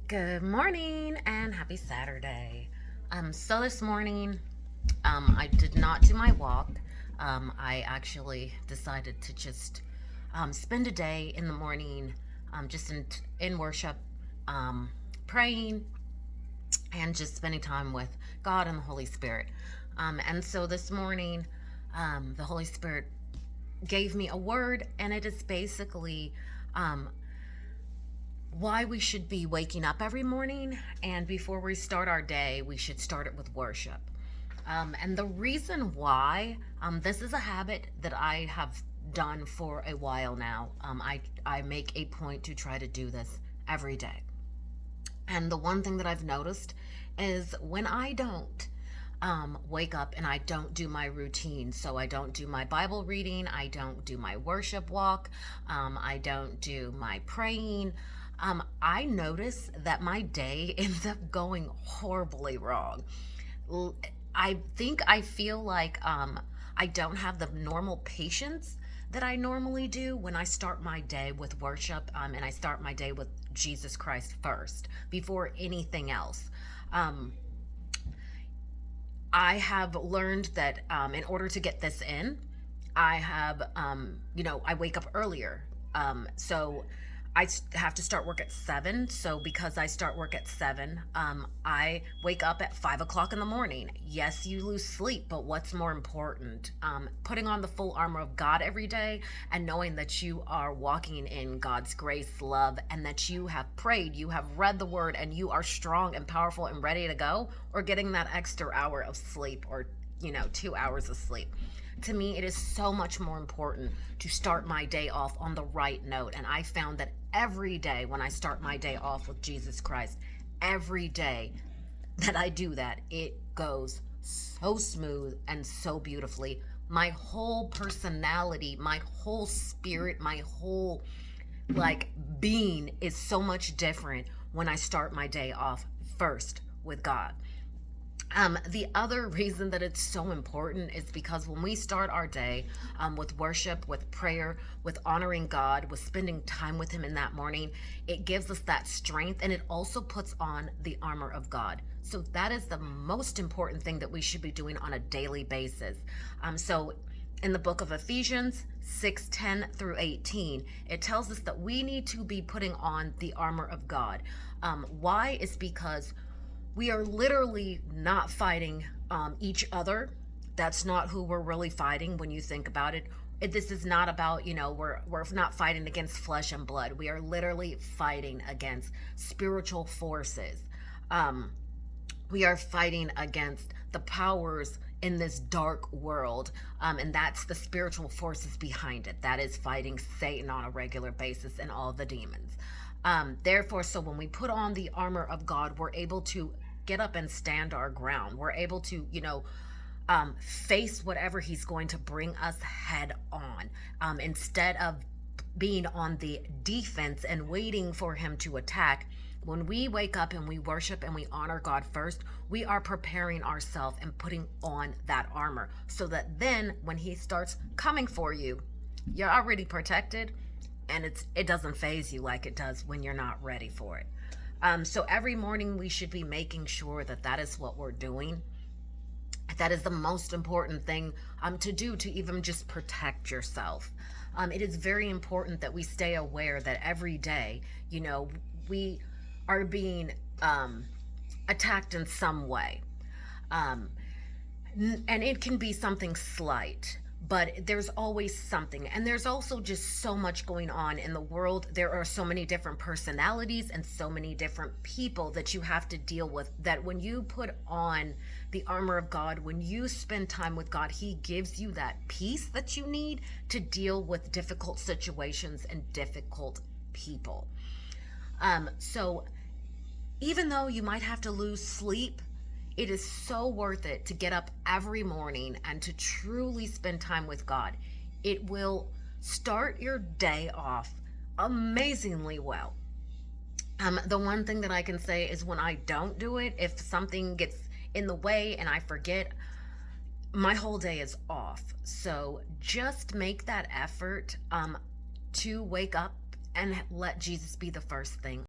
Good morning and happy Saturday. So this morning, I did not do my walk. I actually decided to just spend a day in the morning, just in worship, um, praying, and just spending time with God and the Holy Spirit. And so this morning, the Holy Spirit gave me a word, and it is basically um, why we should be waking up every morning. And before we start our day, we should start it with worship. And the reason why, this is a habit that I have done for a while now. I make a point to try to do this every day. And the one thing that I've noticed is when I don't wake up and I don't do my routine. So I don't do my Bible reading, I don't do my worship walk, I don't do my praying. I notice that my day ends up going horribly wrong. I feel like I don't have the normal patience that I normally do when I start my day with worship, and I start my day with Jesus Christ first before anything else. Um, I have learned that in order to get this in, I have, I wake up earlier. So have to start work at 7. So because I start work at 7, I wake up at 5 o'clock in the morning. Yes, you lose sleep, but what's more important? Putting on the full armor of God every day and knowing that you are walking in God's grace, love, and that you have prayed, you have read the word, and you are strong and powerful and ready to go, or getting that extra hour of sleep or 2 hours of sleep. To me, it is so much more important to start my day off on the right note. And I found that every day when I start my day off with Jesus Christ, every day that I do that, it goes so smooth and so beautifully. My whole personality, my whole spirit, my whole being is so much different when I start my day off first with God. The other reason that it's so important is because when we start our day with worship, with prayer, with honoring God, with spending time with Him in that morning, it gives us that strength, and it also puts on the armor of God. So that is the most important thing that we should be doing on a daily basis. So in the book of Ephesians 6:10 through 18, it tells us that we need to be putting on the armor of God. Why? Is because we are literally not fighting each other. That's not who we're really fighting when you think about it. This is not about, we're not fighting against flesh and blood. We are literally fighting against spiritual forces. Um, we are fighting against the powers in this dark world, and that's the spiritual forces behind it. That is fighting Satan on a regular basis and all the demons. Therefore, so when we put on the armor of God, we're able to get up and stand our ground. We're able to, face whatever he's going to bring us head on, instead of being on the defense and waiting for him to attack. When we wake up and we worship and we honor God first, we are preparing ourselves and putting on that armor so that then when he starts coming for you, you're already protected, and it doesn't phase you like it does when you're not ready for it. So every morning we should be making sure that that is what we're doing. That is the most important thing to do, to even just protect yourself. It is very important that we stay aware that every day, we are being attacked in some way. Um, and it can be something slight, but there's always something. And there's also just so much going on in the world. There are so many different personalities and so many different people that you have to deal with, that when you put on the armor of God, when you spend time with God, he gives you that peace that you need to deal with difficult situations and difficult people. So even though you might have to lose sleep, it is so worth it to get up every morning and to truly spend time with God. It will start your day off amazingly well. The one thing that I can say is when I don't do it, if something gets in the way and I forget, my whole day is off. So just make that effort to wake up and let Jesus be the first thing